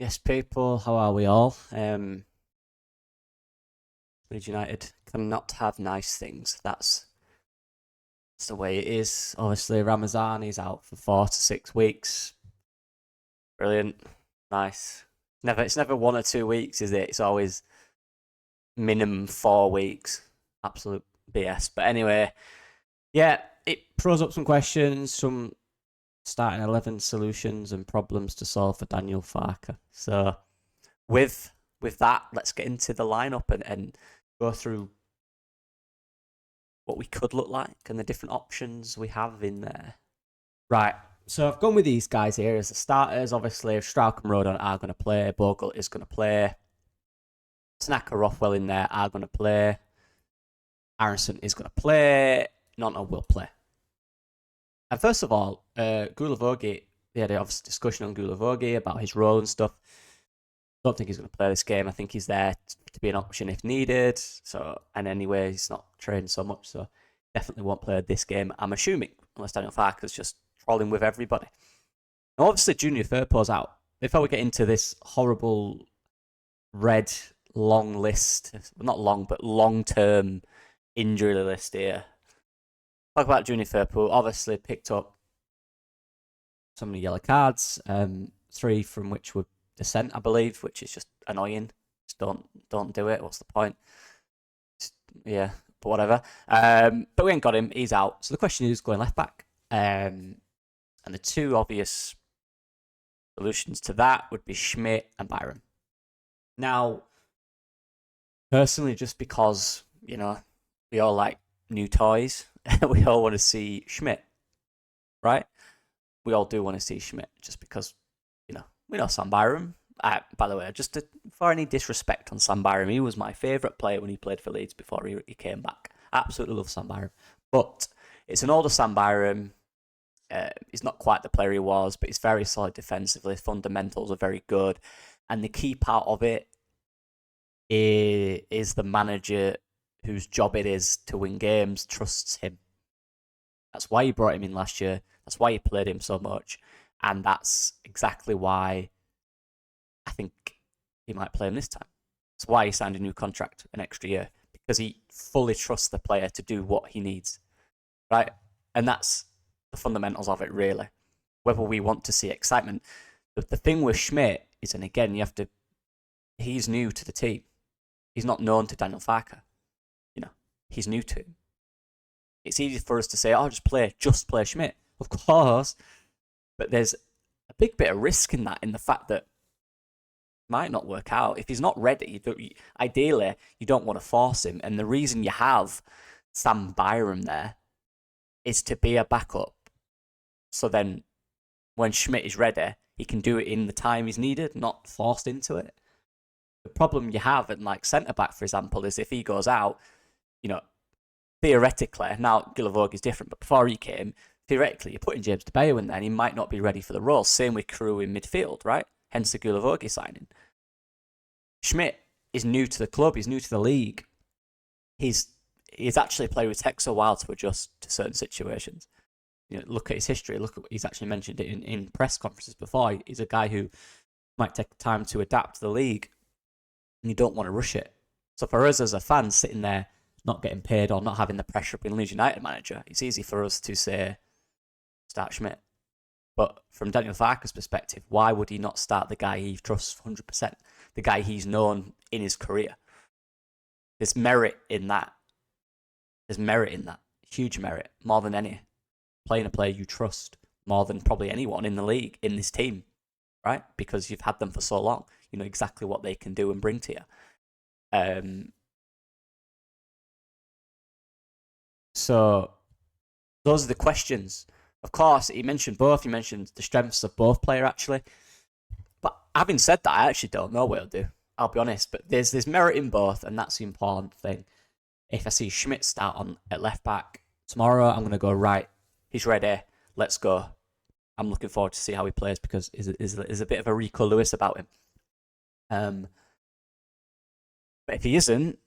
Yes, people, how are we all? Leeds United cannot have nice things. That's the way it is. Obviously, Ramazan is out for 4 to 6 weeks. Brilliant, nice. It's never 1 or 2 weeks, is it? It's always minimum 4 weeks. Absolute BS. But anyway, yeah, it throws up some questions, some starting 11 solutions and problems to solve for Daniel Farke. So with that, let's get into the lineup and go through what we could look like and the different options we have in there. Right, so I've gone with these guys here as the starters. Obviously, Strauch and Rodon are going to play. Bogle is going to play. Tanaka, Rothwell in there are going to play. Aronson is going to play. Nonto will play. And first of all, Gulavogi, they had obviously discussion on Gulavogi about his role and stuff. Don't think he's going to play this game. I think he's there to be an option if needed. And anyway, he's not trained so much, so definitely won't play this game, I'm assuming, unless Daniel Farke's just trolling with everybody. Now, obviously, Junior Firpo's out. Before we get into this horrible red long list, not long, but long-term injury list here, talk about Junior Firpo. Obviously, picked up so many yellow cards, 3 from which were dissent, I believe, which is just annoying. Just don't do it. What's the point? Yeah, but whatever. But we ain't got him. He's out. So the question is going left back. And the two obvious solutions to that would be Schmidt and Byram. Now, personally, just because, we all like new toys, we all want to see Schmidt, right? We all do want to see Schmidt just because, we know Sam Byram. By the way, for any disrespect on Sam Byram, he was my favourite player when he played for Leeds before he came back. Absolutely love Sam Byram. But it's an older Sam Byram. He's not quite the player he was, but he's very solid defensively. Fundamentals are very good. And the key part of it is the manager whose job it is to win games trusts him. That's why he brought him in last year. That's why he played him so much. And that's exactly why I think he might play him this time. That's why he signed a new contract, an extra year, because he fully trusts the player to do what he needs, right? And that's the fundamentals of it, really. Whether we want to see excitement. But the thing with Schmidt is, and again, he's new to the team. He's not known to Daniel Farke. He's new to him. It's easy for us to say, just play Schmidt. Of course. But there's a big bit of risk in that, in the fact that it might not work out. If he's not ready, ideally, you don't want to force him. And the reason you have Sam Byram there is to be a backup. So then when Schmidt is ready, he can do it in the time he's needed, not forced into it. The problem you have at centre-back, for example, is if he goes out, theoretically, now Gulavogi is different, but before he came, theoretically, you're putting James DeBayo in there and he might not be ready for the role. Same with Crew in midfield, right? Hence the Gulavogi signing. Schmidt is new to the club. He's new to the league. He's actually played with Tex a while to adjust to certain situations. Look at his history. Look at what he's actually mentioned it in press conferences before. He's a guy who might take time to adapt to the league, and you don't want to rush it. So for us as a fan sitting there not getting paid or not having the pressure of being Leeds United manager, it's easy for us to say, start Schmidt. But from Daniel Farke's perspective, why would he not start the guy he trusts 100%? The guy he's known in his career. There's merit in that. Huge merit. More than any. Playing a player you trust more than probably anyone in the league, in this team. Right? Because you've had them for so long. You know exactly what they can do and bring to you. So those are the questions. Of course, he mentioned both. He mentioned the strengths of both players, actually. But having said that, I actually don't know what he'll do. I'll be honest. But there's merit in both, and that's the important thing. If I see Schmidt start at left back tomorrow, I'm going to go, right, he's ready. Let's go. I'm looking forward to see how he plays because there's a bit of a Rico Lewis about him. But if he isn't,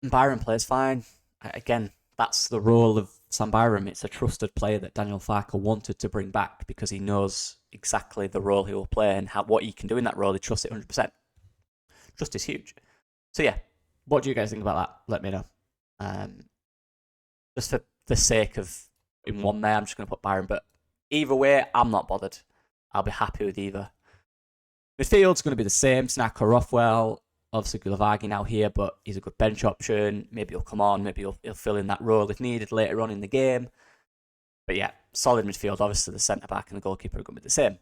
Byram plays fine. Again, that's the role of Sam Byram. It's a trusted player that Daniel Farke wanted to bring back because he knows exactly the role he will play and what he can do in that role. He trusts it 100%. Trust is huge. So yeah, what do you guys think about that? Let me know. Just for the sake of in one there, I'm just going to put Byron. But either way, I'm not bothered. I'll be happy with either. Midfield's going to be the same. Snacko, Rothwell, obviously Gulavagi now here, but he's a good bench option. Maybe he'll come on. Maybe he'll fill in that role if needed later on in the game. But yeah, solid midfield. Obviously, the centre-back and the goalkeeper are going to be the same.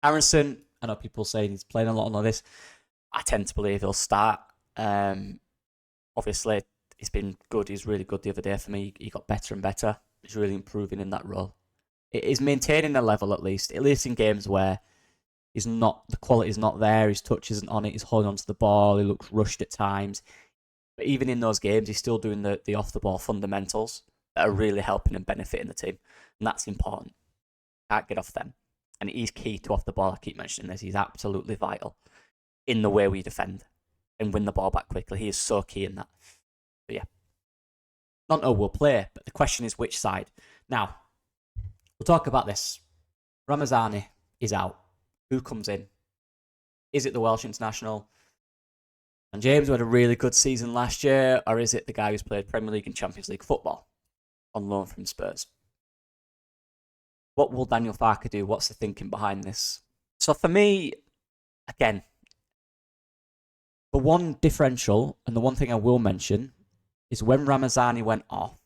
Aaronson, I know people saying he's playing a lot on this. I tend to believe he'll start. Obviously, he's been good. He's really good the other day for me. He got better and better. He's really improving in that role. It is maintaining a level at least in games where the quality is not there. His touch isn't on it. He's holding onto the ball. He looks rushed at times. But even in those games, he's still doing the off-the-ball fundamentals that are really helping and benefiting the team. And that's important. Can't get off them. And he's key to off the ball. I keep mentioning this. He's absolutely vital in the way we defend and win the ball back quickly. He is so key in that. But yeah. Nonto will play, but the question is which side. Now, we'll talk about this. Ramazani is out. Who comes in? Is it the Welsh international? And James, who had a really good season last year, or is it the guy who's played Premier League and Champions League football on loan from Spurs? What will Daniel Farke do? What's the thinking behind this? So for me, again, the one differential, and the one thing I will mention, is when Ramazani went off,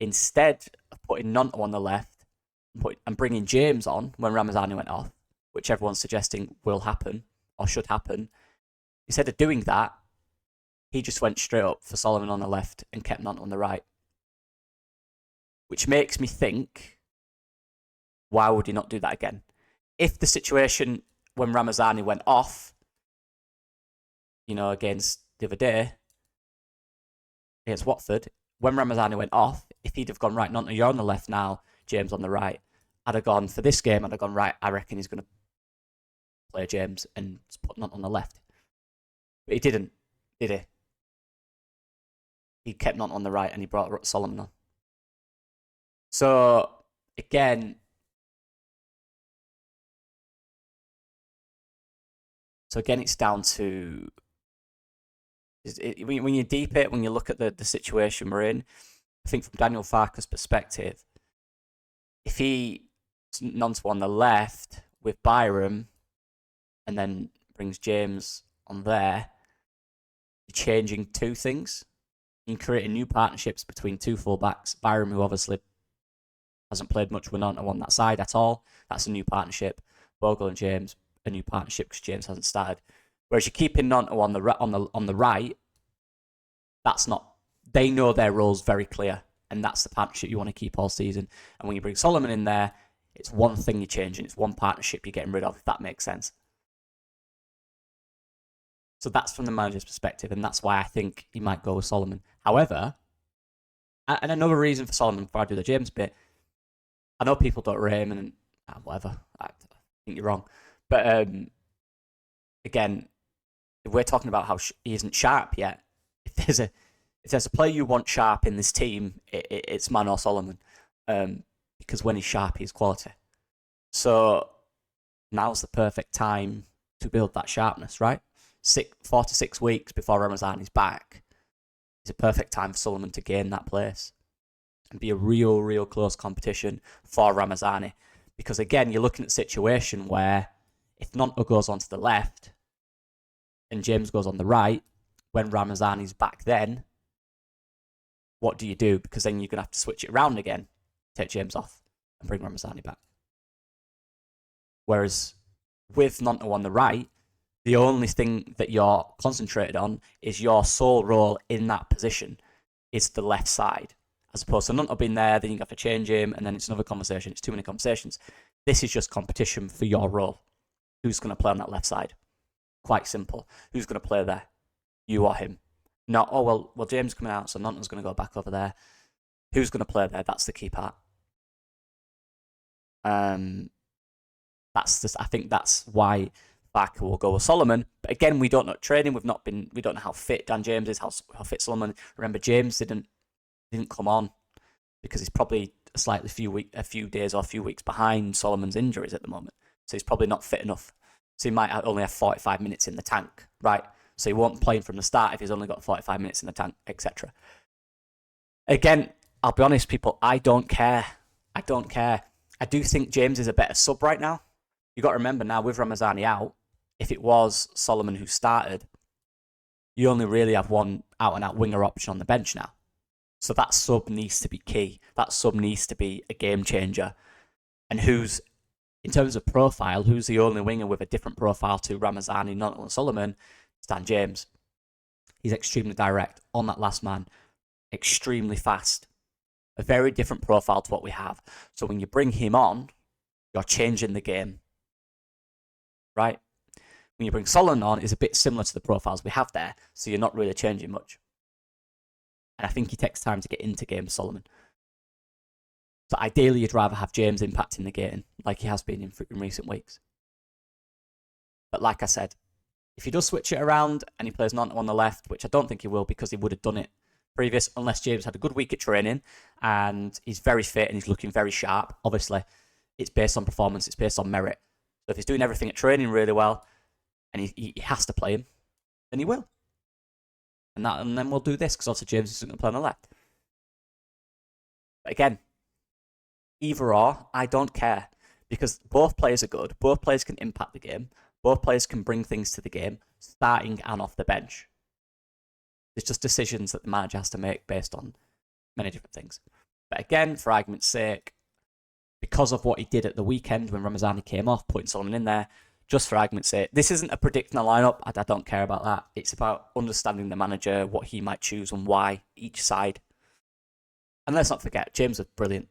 instead of putting Nonto on the left and bringing James on when Ramazani went off, which everyone's suggesting will happen or should happen, instead of doing that, he just went straight up for Solomon on the left and kept Nonto on the right. Which makes me think, why would he not do that again? If the situation when Ramazani went off, against the other day, against Watford, when Ramazani went off, if he'd have gone, right, Nonto, you're on the left now, James on the right, I'd have gone, for this game, I'd have gone, right, I reckon he's going to play James and put Nonto on the left. But he didn't, did he? He kept Nonto on the right and he brought Solomon on. So, again, it's down to, when you deep it, when you look at the situation we're in, I think from Daniel Farke's perspective, if he Nonto on the left with Byram and then brings James on there, you're changing two things. You're creating new partnerships between two fullbacks. Byram, who obviously hasn't played much with Nonto on that side at all, that's a new partnership. Bogle and James, a new partnership because James hasn't started. Whereas you're keeping Nonto on the right, that's not. They know their roles very clear, and that's the partnership you want to keep all season. And when you bring Solomon in there, it's one thing you're changing. It's one partnership you're getting rid of, if that makes sense. So that's from the manager's perspective, and that's why I think he might go with Solomon. However, and another reason for Solomon, before I do the James bit, I know people don't rate him, and whatever. I think you're wrong. But again, if we're talking about how he isn't sharp yet, if there's a player you want sharp in this team, it's Man or Solomon. Because when he's sharp, he's quality. So now's the perfect time to build that sharpness, right? 4 to 6 weeks before Ramazani's back is a perfect time for Solomon to gain that place and be a real close competition for Ramazani. Because again, you're looking at a situation where if Nonto goes onto the left and James goes on the right, when Ramazani's back then, what do you do? Because then you're going to have to switch it around again, take James off and bring Ramazani back. Whereas with Nonto on the right, the only thing that you're concentrated on is your sole role in that position is the left side. As opposed to Nonto being there, then you have to change him, and then it's another conversation. It's too many conversations. This is just competition for your role. Who's going to play on that left side? Quite simple. Who's going to play there? You or him? Not, well, James coming out, so Nonto's going to go back over there. Who's going to play there? That's the key part. I think that's why Farke will go with Solomon. But again, we don't know training. We don't know how fit Dan James is, how fit Solomon. Remember, James didn't come on because he's probably a few days or a few weeks behind Solomon's injuries at the moment. So he's probably not fit enough. So he might only have 45 minutes in the tank, right? So he won't play him from the start if he's only got 45 minutes in the tank, etc. Again, I'll be honest, people, I don't care. I don't care. I do think James is a better sub right now. You've got to remember now, with Ramazani out, if it was Solomon who started, you only really have one out-and-out winger option on the bench now. So that sub needs to be key. That sub needs to be a game changer. And who's, in terms of profile, who's the only winger with a different profile to Ramazani, Nontle and Solomon? It's Dan James. He's extremely direct, on that last man, extremely fast. A very different profile to what we have. So when you bring him on, you're changing the game. Right? When you bring Solomon on, it's a bit similar to the profiles we have there, so you're not really changing much. And I think he takes time to get into game, Solomon. So ideally, you'd rather have James impacting the game, like he has been in recent weeks. But like I said, if he does switch it around and he plays Nonto on the left, which I don't think he will because he would have done it previous, unless James had a good week at training and he's very fit and he's looking very sharp. Obviously, it's based on performance, it's based on merit. So if he's doing everything at training really well and he has to play him, then he will. And then we'll do this because obviously James isn't going to play on the left. But again, either or, I don't care because both players are good. Both players can impact the game. Both players can bring things to the game, starting and off the bench. It's just decisions that the manager has to make based on many different things. But again, for argument's sake, because of what he did at the weekend when Ramazani came off, putting Solomon in there, just for argument's sake, this isn't a predicting a lineup. I don't care about that. It's about understanding the manager, what he might choose and why, each side. And let's not forget, James was brilliant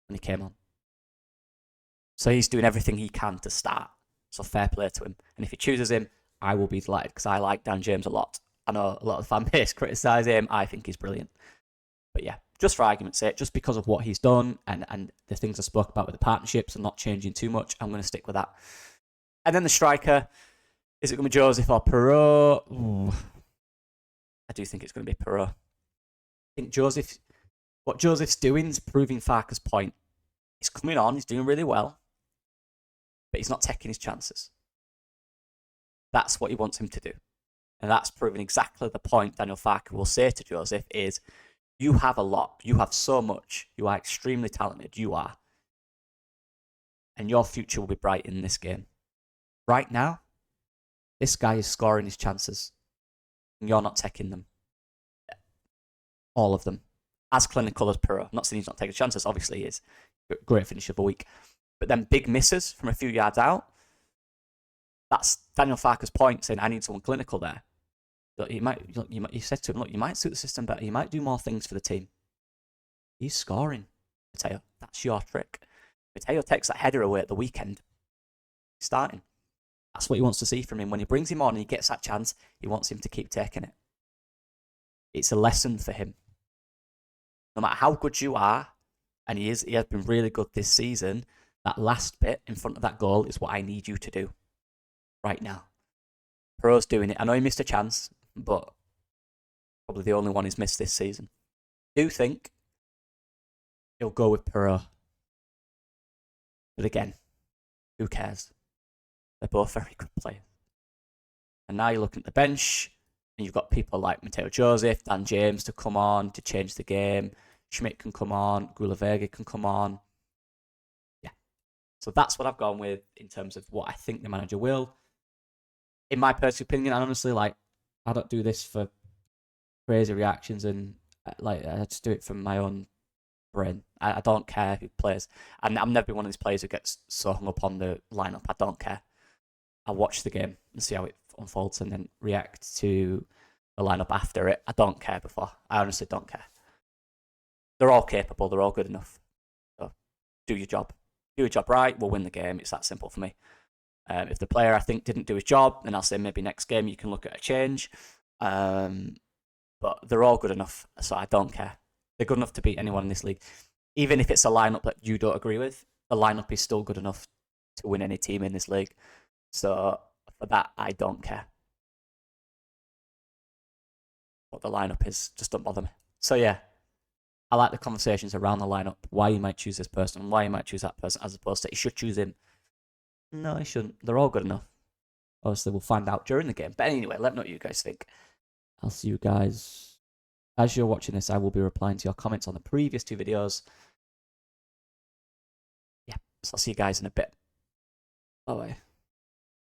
when he came on. So he's doing everything he can to start. So fair play to him. And if he chooses him, I will be delighted because I like Dan James a lot. I know a lot of the fan base criticise him. I think he's brilliant. But yeah, just for argument's sake, just because of what he's done and the things I spoke about with the partnerships and not changing too much, I'm going to stick with that. And then the striker, is it going to be Joseph or Perrault? I do think it's going to be Perrault. I think what Joseph's doing is proving Farke's point. He's coming on, he's doing really well, but he's not taking his chances. That's what he wants him to do. And that's proving exactly the point Daniel Farke will say to Joseph is, you have a lot. You have so much. You are extremely talented. You are. And your future will be bright in this game. Right now, this guy is scoring his chances. And you're not taking them. All of them. As clinical as Perrault. I'm not saying he's not taking chances. Obviously he is. Great finish of the week. But then big misses from a few yards out. That's Daniel Farke's point, saying I need someone clinical there. Look, you said to him, look, you might suit the system better. You might do more things for the team. He's scoring, Mateo. That's your trick. Mateo takes that header away at the weekend. He's starting. That's what he wants to see from him. When he brings him on and he gets that chance, he wants him to keep taking it. It's a lesson for him. No matter how good you are, and he has been really good this season, that last bit in front of that goal is what I need you to do right now. Perrault's doing it. I know he missed a chance, but probably the only one he's missed this season. I do think he'll go with Perrault. But again, who cares? They're both very good players. And now you're looking at the bench, and you've got people like Mateo Joseph, Dan James to come on to change the game. Schmidt can come on. Gulavega can come on. Yeah. So that's what I've gone with in terms of what I think the manager will. In my personal opinion, and honestly, like, I don't do this for crazy reactions and like I just do it from my own brain. I don't care who plays. And I'm never been one of these players who gets so hung up on the lineup. I don't care. I watch the game and see how it unfolds and then react to the lineup after it. I don't care before. I honestly don't care. They're all capable. They're all good enough. So do your job. Do your job right. We'll win the game. It's that simple for me. If the player I think didn't do his job, then I'll say maybe next game you can look at a change. But they're all good enough, so I don't care. They're good enough to beat anyone in this league. Even if it's a lineup that you don't agree with, the lineup is still good enough to win any team in this league. So for that, I don't care. What the lineup is, just don't bother me. So yeah, I like the conversations around the lineup, why you might choose this person and why you might choose that person, as opposed to you should choose him. No, you shouldn't. They're all good enough. Obviously, we'll find out during the game. But anyway, let me know what you guys think. I'll see you guys. As you're watching this, I will be replying to your comments on the previous 2 videos. Yeah, so I'll see you guys in a bit. Bye-bye.